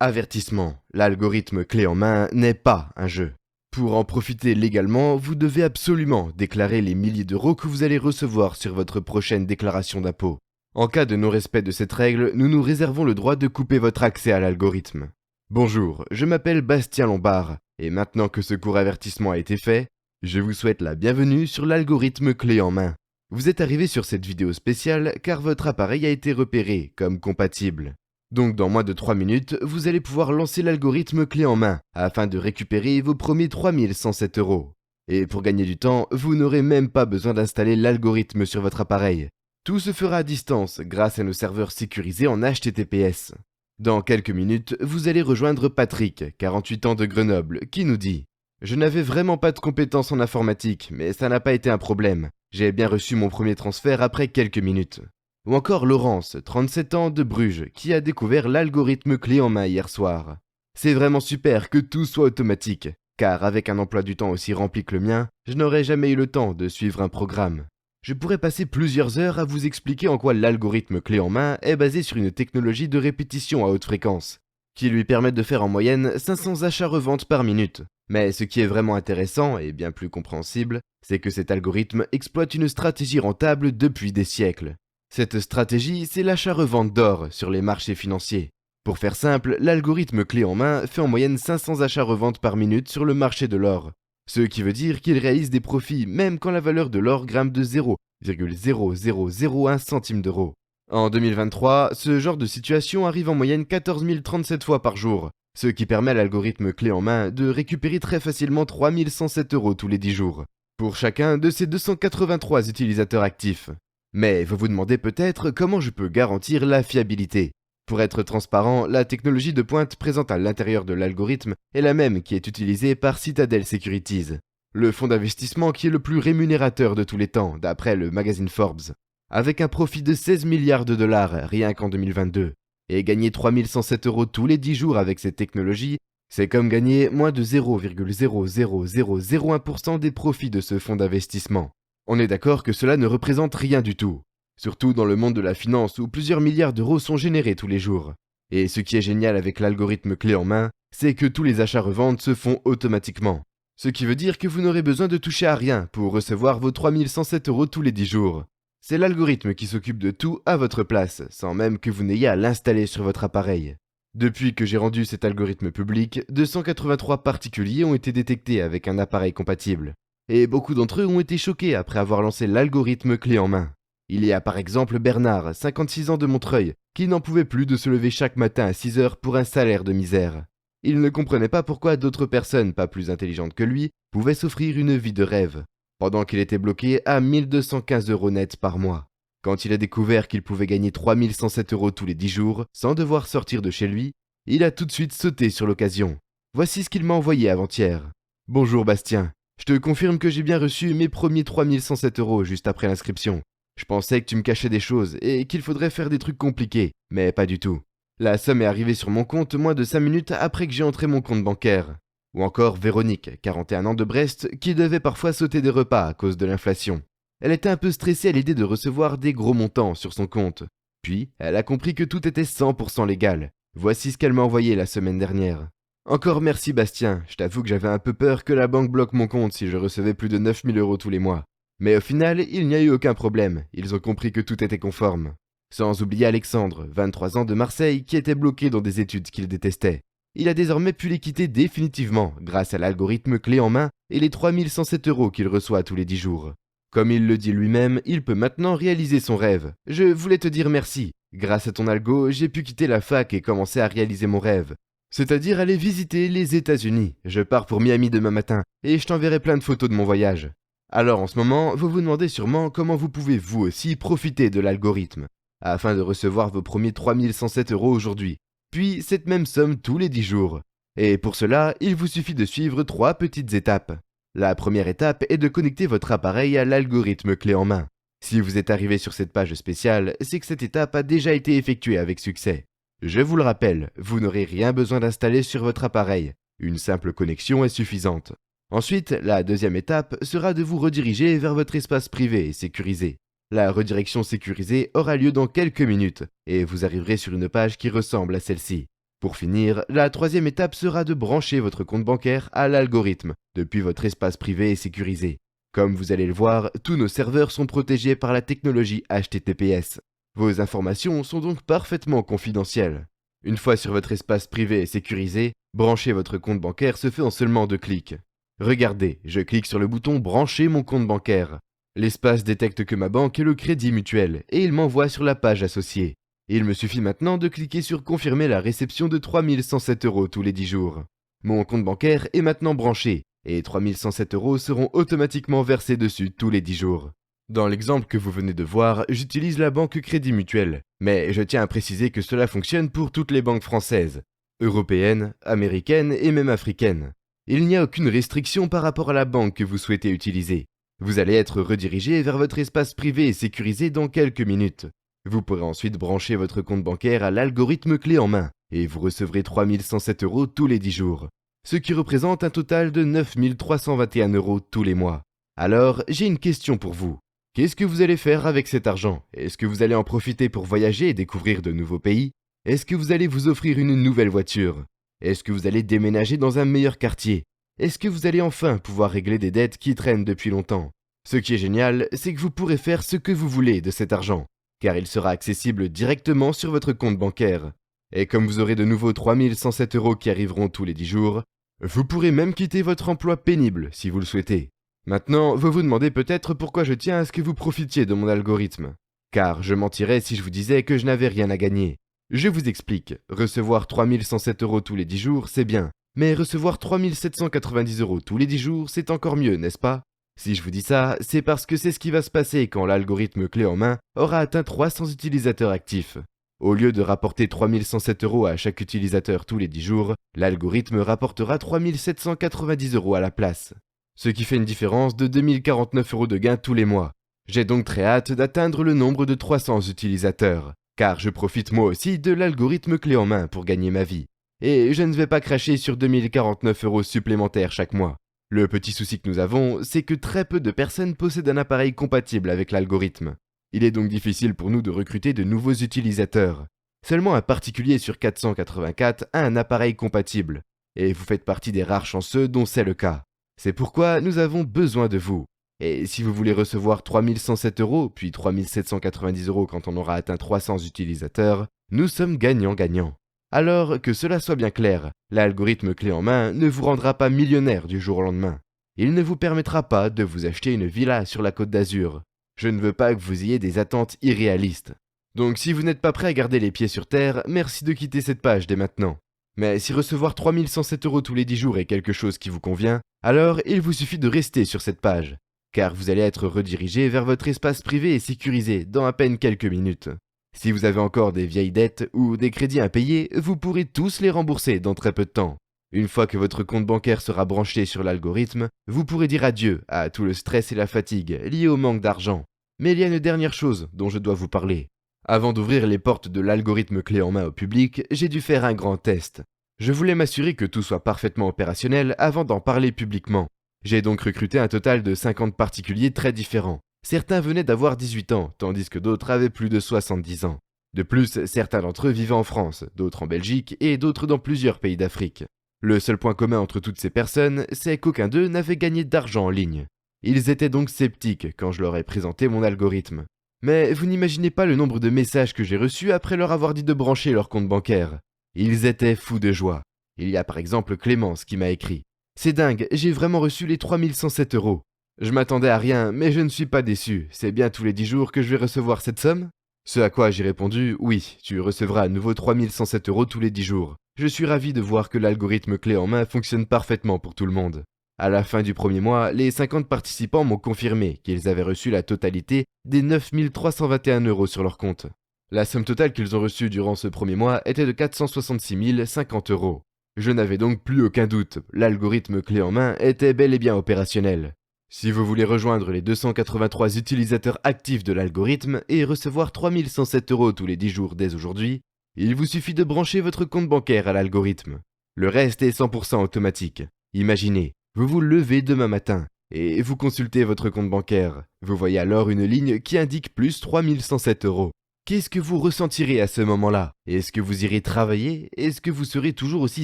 Avertissement, l'algorithme clé en main n'est pas un jeu. Pour en profiter légalement, vous devez absolument déclarer les milliers d'euros que vous allez recevoir sur votre prochaine déclaration d'impôt. En cas de non-respect de cette règle, nous nous réservons le droit de couper votre accès à l'algorithme. Bonjour, je m'appelle Bastien Lombard, et maintenant que ce court avertissement a été fait, je vous souhaite la bienvenue sur l'algorithme clé en main. Vous êtes arrivé sur cette vidéo spéciale car votre appareil a été repéré comme compatible. Donc dans moins de 3 minutes, vous allez pouvoir lancer l'algorithme clé en main afin de récupérer vos premiers 3107 €. Et pour gagner du temps, vous n'aurez même pas besoin d'installer l'algorithme sur votre appareil. Tout se fera à distance grâce à nos serveurs sécurisés en HTTPS. Dans quelques minutes, vous allez rejoindre Patrick, 48 ans de Grenoble, qui nous dit « Je n'avais vraiment pas de compétences en informatique, mais ça n'a pas été un problème. J'ai bien reçu mon premier transfert après quelques minutes. » Ou encore Laurence, 37 ans de Bruges, qui a découvert l'algorithme clé en main hier soir. C'est vraiment super que tout soit automatique, car avec un emploi du temps aussi rempli que le mien, je n'aurais jamais eu le temps de suivre un programme. Je pourrais passer plusieurs heures à vous expliquer en quoi l'algorithme clé en main est basé sur une technologie de répétition à haute fréquence, qui lui permet de faire en moyenne 500 achats-reventes par minute. Mais ce qui est vraiment intéressant et bien plus compréhensible, c'est que cet algorithme exploite une stratégie rentable depuis des siècles. Cette stratégie, c'est l'achat-revente d'or sur les marchés financiers. Pour faire simple, l'algorithme clé en main fait en moyenne 500 achats-reventes par minute sur le marché de l'or. Ce qui veut dire qu'il réalise des profits même quand la valeur de l'or grimpe de 0,0001 centime d'euro. En 2023, ce genre de situation arrive en moyenne 14 037 fois par jour, ce qui permet à l'algorithme clé en main de récupérer très facilement 3107 € tous les 10 jours, pour chacun de ses 283 utilisateurs actifs. Mais vous vous demandez peut-être comment je peux garantir la fiabilité. Pour être transparent, la technologie de pointe présente à l'intérieur de l'algorithme est la même qui est utilisée par Citadel Securities, le fonds d'investissement qui est le plus rémunérateur de tous les temps, d'après le magazine Forbes, avec un profit de 16 milliards de dollars rien qu'en 2022. Et gagner 3107 € tous les 10 jours avec cette technologie, c'est comme gagner moins de 0,00001% des profits de ce fonds d'investissement. On est d'accord que cela ne représente rien du tout, surtout dans le monde de la finance où plusieurs milliards d'euros sont générés tous les jours. Et ce qui est génial avec l'algorithme clé en main, c'est que tous les achats-reventes se font automatiquement. Ce qui veut dire que vous n'aurez besoin de toucher à rien pour recevoir vos 3107 € tous les 10 jours. C'est l'algorithme qui s'occupe de tout à votre place, sans même que vous n'ayez à l'installer sur votre appareil. Depuis que j'ai rendu cet algorithme public, 283 particuliers ont été détectés avec un appareil compatible. Et beaucoup d'entre eux ont été choqués après avoir lancé l'algorithme clé en main. Il y a par exemple Bernard, 56 ans de Montreuil, qui n'en pouvait plus de se lever chaque matin à 6 heures pour un salaire de misère. Il ne comprenait pas pourquoi d'autres personnes pas plus intelligentes que lui pouvaient s'offrir une vie de rêve, pendant qu'il était bloqué à 1215 € net par mois. Quand il a découvert qu'il pouvait gagner 3107 € tous les 10 jours sans devoir sortir de chez lui, il a tout de suite sauté sur l'occasion. Voici ce qu'il m'a envoyé avant-hier. « Bonjour Bastien. Je te confirme que j'ai bien reçu mes premiers 3107 € juste après l'inscription. Je pensais que tu me cachais des choses et qu'il faudrait faire des trucs compliqués, mais pas du tout. La somme est arrivée sur mon compte moins de 5 minutes après que j'ai entré mon compte bancaire. » Ou encore Véronique, 41 ans de Brest, qui devait parfois sauter des repas à cause de l'inflation. Elle était un peu stressée à l'idée de recevoir des gros montants sur son compte. Puis, elle a compris que tout était 100% légal. Voici ce qu'elle m'a envoyé la semaine dernière. Encore merci Bastien, je t'avoue que j'avais un peu peur que la banque bloque mon compte si je recevais plus de 9 000 € tous les mois. Mais au final, il n'y a eu aucun problème, ils ont compris que tout était conforme. Sans oublier Alexandre, 23 ans de Marseille, qui était bloqué dans des études qu'il détestait. Il a désormais pu les quitter définitivement grâce à l'algorithme clé en main et les 3107 € qu'il reçoit tous les 10 jours. Comme il le dit lui-même, il peut maintenant réaliser son rêve. Je voulais te dire merci. Grâce à ton algo, j'ai pu quitter la fac et commencer à réaliser mon rêve. C'est-à-dire aller visiter les États-Unis. Je pars pour Miami demain matin et je t'enverrai plein de photos de mon voyage. Alors en ce moment, vous vous demandez sûrement comment vous pouvez vous aussi profiter de l'algorithme, afin de recevoir vos premiers 3107 € aujourd'hui, puis cette même somme tous les 10 jours. Et pour cela, il vous suffit de suivre 3 petites étapes. La première étape est de connecter votre appareil à l'algorithme clé en main. Si vous êtes arrivé sur cette page spéciale, c'est que cette étape a déjà été effectuée avec succès. Je vous le rappelle, vous n'aurez rien besoin d'installer sur votre appareil. Une simple connexion est suffisante. Ensuite, la deuxième étape sera de vous rediriger vers votre espace privé et sécurisé. La redirection sécurisée aura lieu dans quelques minutes et vous arriverez sur une page qui ressemble à celle-ci. Pour finir, la troisième étape sera de brancher votre compte bancaire à l'algorithme depuis votre espace privé et sécurisé. Comme vous allez le voir, tous nos serveurs sont protégés par la technologie HTTPS. Vos informations sont donc parfaitement confidentielles. Une fois sur votre espace privé et sécurisé, brancher votre compte bancaire se fait en seulement 2 clics. Regardez, je clique sur le bouton « Brancher mon compte bancaire ». L'espace détecte que ma banque est le Crédit Mutuel et il m'envoie sur la page associée. Il me suffit maintenant de cliquer sur « Confirmer la réception de 3107 € tous les 10 jours ». Mon compte bancaire est maintenant branché et 3107 € seront automatiquement versés dessus tous les 10 jours. Dans l'exemple que vous venez de voir, j'utilise la banque Crédit Mutuel, mais je tiens à préciser que cela fonctionne pour toutes les banques françaises, européennes, américaines et même africaines. Il n'y a aucune restriction par rapport à la banque que vous souhaitez utiliser. Vous allez être redirigé vers votre espace privé et sécurisé dans quelques minutes. Vous pourrez ensuite brancher votre compte bancaire à l'algorithme clé en main et vous recevrez 3107 € tous les 10 jours, ce qui représente un total de 9321 € tous les mois. Alors, j'ai une question pour vous. Qu'est-ce que vous allez faire avec cet argent? Est-ce que vous allez en profiter pour voyager et découvrir de nouveaux pays? Est-ce que vous allez vous offrir une nouvelle voiture? Est-ce que vous allez déménager dans un meilleur quartier? Est-ce que vous allez enfin pouvoir régler des dettes qui traînent depuis longtemps? Ce qui est génial, c'est que vous pourrez faire ce que vous voulez de cet argent, car il sera accessible directement sur votre compte bancaire. Et comme vous aurez de nouveau 3107 € qui arriveront tous les 10 jours, vous pourrez même quitter votre emploi pénible si vous le souhaitez. Maintenant, vous vous demandez peut-être pourquoi je tiens à ce que vous profitiez de mon algorithme. Car je mentirais si je vous disais que je n'avais rien à gagner. Je vous explique, recevoir 3107 € tous les 10 jours, c'est bien. Mais recevoir 3790 € tous les 10 jours, c'est encore mieux, n'est-ce pas? Si je vous dis ça, c'est parce que c'est ce qui va se passer quand l'algorithme clé en main aura atteint 300 utilisateurs actifs. Au lieu de rapporter 3107 € à chaque utilisateur tous les 10 jours, l'algorithme rapportera 3790 € à la place. Ce qui fait une différence de 2049 € de gain tous les mois. J'ai donc très hâte d'atteindre le nombre de 300 utilisateurs, car je profite moi aussi de l'algorithme clé en main pour gagner ma vie. Et je ne vais pas cracher sur 2049 € supplémentaires chaque mois. Le petit souci que nous avons, c'est que très peu de personnes possèdent un appareil compatible avec l'algorithme. Il est donc difficile pour nous de recruter de nouveaux utilisateurs. Seulement un particulier sur 484 a un appareil compatible, et vous faites partie des rares chanceux dont c'est le cas. C'est pourquoi nous avons besoin de vous. Et si vous voulez recevoir 3107 €, puis 3790 € quand on aura atteint 300 utilisateurs, nous sommes gagnants-gagnants. Alors, que cela soit bien clair, l'algorithme clé en main ne vous rendra pas millionnaire du jour au lendemain. Il ne vous permettra pas de vous acheter une villa sur la Côte d'Azur. Je ne veux pas que vous ayez des attentes irréalistes. Donc si vous n'êtes pas prêt à garder les pieds sur terre, merci de quitter cette page dès maintenant. Mais si recevoir 3107 € tous les 10 jours est quelque chose qui vous convient, alors il vous suffit de rester sur cette page, car vous allez être redirigé vers votre espace privé et sécurisé dans à peine quelques minutes. Si vous avez encore des vieilles dettes ou des crédits impayés, vous pourrez tous les rembourser dans très peu de temps. Une fois que votre compte bancaire sera branché sur l'algorithme, vous pourrez dire adieu à tout le stress et la fatigue liés au manque d'argent. Mais il y a une dernière chose dont je dois vous parler. Avant d'ouvrir les portes de l'algorithme clé en main au public, j'ai dû faire un grand test. Je voulais m'assurer que tout soit parfaitement opérationnel avant d'en parler publiquement. J'ai donc recruté un total de 50 particuliers très différents. Certains venaient d'avoir 18 ans, tandis que d'autres avaient plus de 70 ans. De plus, certains d'entre eux vivaient en France, d'autres en Belgique et d'autres dans plusieurs pays d'Afrique. Le seul point commun entre toutes ces personnes, c'est qu'aucun d'eux n'avait gagné d'argent en ligne. Ils étaient donc sceptiques quand je leur ai présenté mon algorithme. Mais vous n'imaginez pas le nombre de messages que j'ai reçus après leur avoir dit de brancher leur compte bancaire. Ils étaient fous de joie. Il y a par exemple Clémence qui m'a écrit « C'est dingue, j'ai vraiment reçu les 3107 €. Je m'attendais à rien, mais je ne suis pas déçu. C'est bien tous les 10 jours que je vais recevoir cette somme ?» Ce à quoi j'ai répondu « Oui, tu recevras à nouveau 3107 € tous les 10 jours. Je suis ravi de voir que l'algorithme clé en main fonctionne parfaitement pour tout le monde. » À la fin du premier mois, les 50 participants m'ont confirmé qu'ils avaient reçu la totalité des 9321 € sur leur compte. La somme totale qu'ils ont reçue durant ce premier mois était de 466 050 €. Je n'avais donc plus aucun doute, l'algorithme clé en main était bel et bien opérationnel. Si vous voulez rejoindre les 283 utilisateurs actifs de l'algorithme et recevoir 3107 € tous les 10 jours dès aujourd'hui, il vous suffit de brancher votre compte bancaire à l'algorithme. Le reste est 100% automatique. Imaginez, vous vous levez demain matin et vous consultez votre compte bancaire. Vous voyez alors une ligne qui indique plus 3107 €. Qu'est-ce que vous ressentirez à ce moment-là? Est-ce que vous irez travailler? Est-ce que vous serez toujours aussi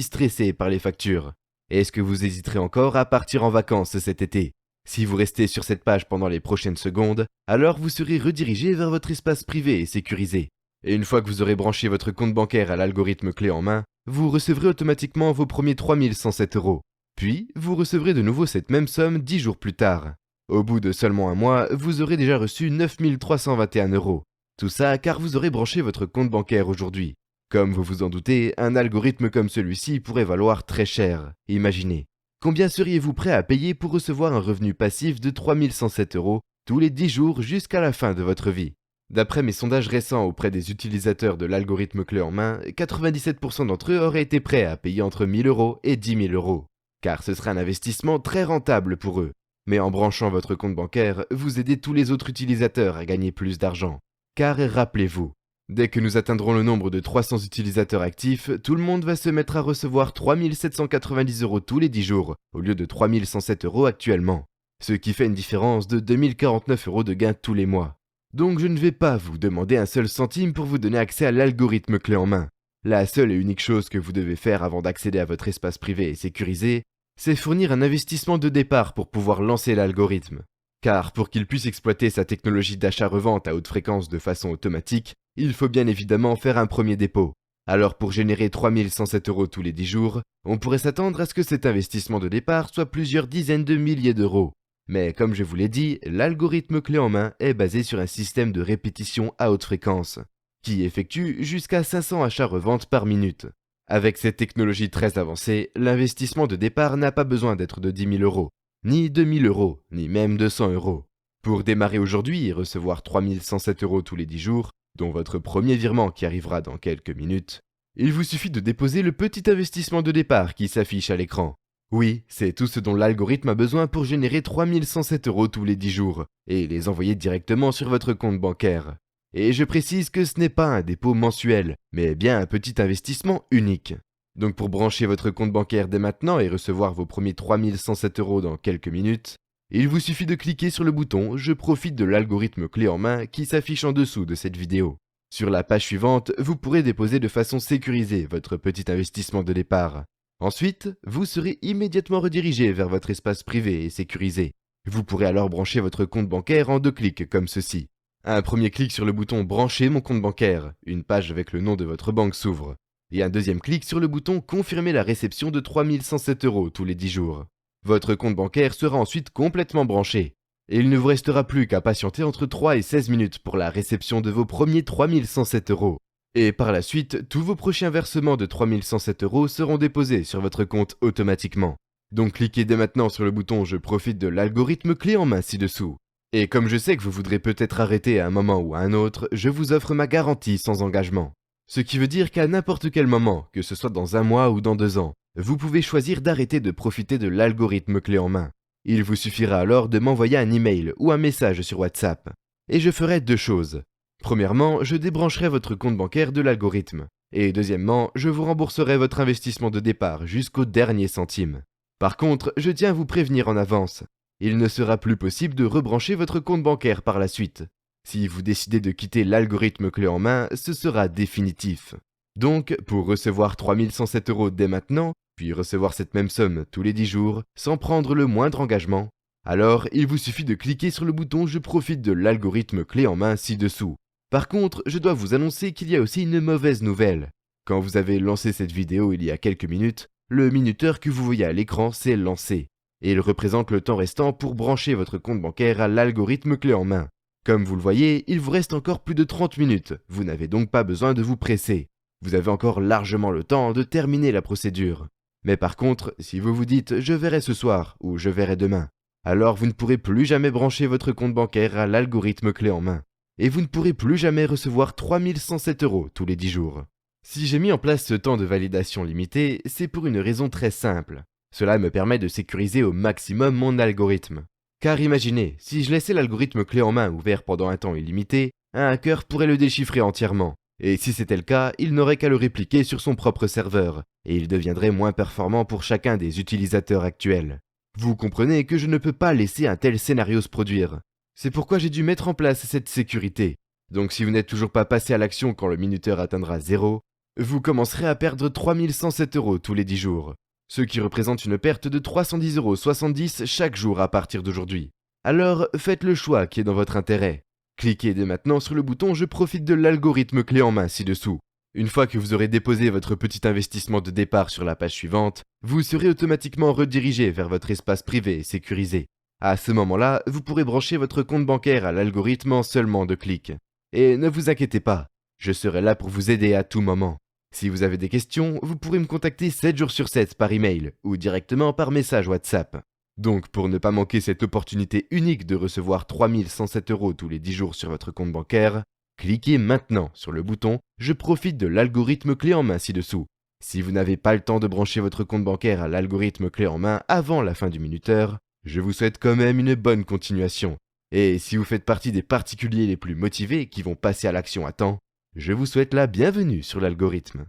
stressé par les factures? Est-ce que vous hésiterez encore à partir en vacances cet été? Si vous restez sur cette page pendant les prochaines secondes, alors vous serez redirigé vers votre espace privé et sécurisé. Et une fois que vous aurez branché votre compte bancaire à l'algorithme clé en main, vous recevrez automatiquement vos premiers 3107 euros. Puis, vous recevrez de nouveau cette même somme 10 jours plus tard. Au bout de seulement un mois, vous aurez déjà reçu 9321 euros. Tout ça car vous aurez branché votre compte bancaire aujourd'hui. Comme vous vous en doutez, un algorithme comme celui-ci pourrait valoir très cher. Imaginez. Combien seriez-vous prêt à payer pour recevoir un revenu passif de 3107 euros tous les 10 jours jusqu'à la fin de votre vie? D'après mes sondages récents auprès des utilisateurs de l'algorithme clé en main, 97% d'entre eux auraient été prêts à payer entre 1000 euros et 10 000 euros. Car ce serait un investissement très rentable pour eux. Mais en branchant votre compte bancaire, vous aidez tous les autres utilisateurs à gagner plus d'argent. Car rappelez-vous, dès que nous atteindrons le nombre de 300 utilisateurs actifs, tout le monde va se mettre à recevoir 3790 euros tous les 10 jours, au lieu de 3107 euros actuellement. Ce qui fait une différence de 2049 euros de gain tous les mois. Donc je ne vais pas vous demander un seul centime pour vous donner accès à l'algorithme clé en main. La seule et unique chose que vous devez faire avant d'accéder à votre espace privé et sécurisé, c'est fournir un investissement de départ pour pouvoir lancer l'algorithme. Car pour qu'il puisse exploiter sa technologie d'achat-revente à haute fréquence de façon automatique, il faut bien évidemment faire un premier dépôt. Alors pour générer 3107 euros tous les 10 jours, on pourrait s'attendre à ce que cet investissement de départ soit plusieurs dizaines de milliers d'euros. Mais comme je vous l'ai dit, l'algorithme clé en main est basé sur un système de répétition à haute fréquence, qui effectue jusqu'à 500 achats-reventes par minute. Avec cette technologie très avancée, l'investissement de départ n'a pas besoin d'être de 10 000 euros, ni 2 000 euros, ni même 200 euros. Pour démarrer aujourd'hui et recevoir 3107 euros tous les 10 jours, dont votre premier virement qui arrivera dans quelques minutes, il vous suffit de déposer le petit investissement de départ qui s'affiche à l'écran. Oui, c'est tout ce dont l'algorithme a besoin pour générer 3107 euros tous les 10 jours et les envoyer directement sur votre compte bancaire. Et je précise que ce n'est pas un dépôt mensuel, mais bien un petit investissement unique. Donc pour brancher votre compte bancaire dès maintenant et recevoir vos premiers 3107 euros dans quelques minutes, il vous suffit de cliquer sur le bouton « Je profite de l'algorithme clé en main » qui s'affiche en dessous de cette vidéo. Sur la page suivante, vous pourrez déposer de façon sécurisée votre petit investissement de départ. Ensuite, vous serez immédiatement redirigé vers votre espace privé et sécurisé. Vous pourrez alors brancher votre compte bancaire en 2 clics comme ceci. Un premier clic sur le bouton « Brancher mon compte bancaire », une page avec le nom de votre banque s'ouvre. Et un deuxième clic sur le bouton « Confirmer la réception de 3107 euros tous les 10 jours ». Votre compte bancaire sera ensuite complètement branché. Et il ne vous restera plus qu'à patienter entre 3 et 16 minutes pour la réception de vos premiers 3107 euros. Et par la suite, tous vos prochains versements de 3107 euros seront déposés sur votre compte automatiquement. Donc cliquez dès maintenant sur le bouton « Je profite de l'algorithme clé en main » ci-dessous. Et comme je sais que vous voudrez peut-être arrêter à un moment ou à un autre, je vous offre ma garantie sans engagement. Ce qui veut dire qu'à n'importe quel moment, que ce soit dans un mois ou dans 2 ans, vous pouvez choisir d'arrêter de profiter de l'algorithme clé en main. Il vous suffira alors de m'envoyer un email ou un message sur WhatsApp. Et je ferai 2 choses. Premièrement, je débrancherai votre compte bancaire de l'algorithme. Et deuxièmement, je vous rembourserai votre investissement de départ jusqu'au dernier centime. Par contre, je tiens à vous prévenir en avance. Il ne sera plus possible de rebrancher votre compte bancaire par la suite. Si vous décidez de quitter l'algorithme clé en main, ce sera définitif. Donc, pour recevoir 3107 euros dès maintenant, puis recevoir cette même somme tous les 10 jours, sans prendre le moindre engagement, alors il vous suffit de cliquer sur le bouton « Je profite de l'algorithme clé en main » ci-dessous. Par contre, je dois vous annoncer qu'il y a aussi une mauvaise nouvelle. Quand vous avez lancé cette vidéo il y a quelques minutes, le minuteur que vous voyez à l'écran s'est lancé. Et il représente le temps restant pour brancher votre compte bancaire à l'algorithme clé en main. Comme vous le voyez, il vous reste encore plus de 30 minutes, vous n'avez donc pas besoin de vous presser. Vous avez encore largement le temps de terminer la procédure. Mais par contre, si vous vous dites « je verrai ce soir » ou « je verrai demain », alors vous ne pourrez plus jamais brancher votre compte bancaire à l'algorithme clé en main. Et vous ne pourrez plus jamais recevoir 3107 euros tous les 10 jours. Si j'ai mis en place ce temps de validation limité, c'est pour une raison très simple. Cela me permet de sécuriser au maximum mon algorithme. Car imaginez, si je laissais l'algorithme clé en main ouvert pendant un temps illimité, un hacker pourrait le déchiffrer entièrement. Et si c'était le cas, il n'aurait qu'à le répliquer sur son propre serveur, et il deviendrait moins performant pour chacun des utilisateurs actuels. Vous comprenez que je ne peux pas laisser un tel scénario se produire. C'est pourquoi j'ai dû mettre en place cette sécurité. Donc si vous n'êtes toujours pas passé à l'action quand le minuteur atteindra 0, vous commencerez à perdre 3107 € tous les 10 jours, ce qui représente une perte de 310,70 € chaque jour à partir d'aujourd'hui. Alors faites le choix qui est dans votre intérêt. Cliquez dès maintenant sur le bouton « Je profite de l'algorithme clé en main » ci-dessous. Une fois que vous aurez déposé votre petit investissement de départ sur la page suivante, vous serez automatiquement redirigé vers votre espace privé et sécurisé. À ce moment-là, vous pourrez brancher votre compte bancaire à l'algorithme en seulement 2 clics. Et ne vous inquiétez pas, je serai là pour vous aider à tout moment. Si vous avez des questions, vous pourrez me contacter 7 jours sur 7 par email ou directement par message WhatsApp. Donc pour ne pas manquer cette opportunité unique de recevoir 3107 € tous les 10 jours sur votre compte bancaire, cliquez maintenant sur le bouton « Je profite de l'algorithme clé en main » ci-dessous. Si vous n'avez pas le temps de brancher votre compte bancaire à l'algorithme clé en main avant la fin du minuteur, je vous souhaite quand même une bonne continuation. Et si vous faites partie des particuliers les plus motivés qui vont passer à l'action à temps, je vous souhaite la bienvenue sur l'algorithme.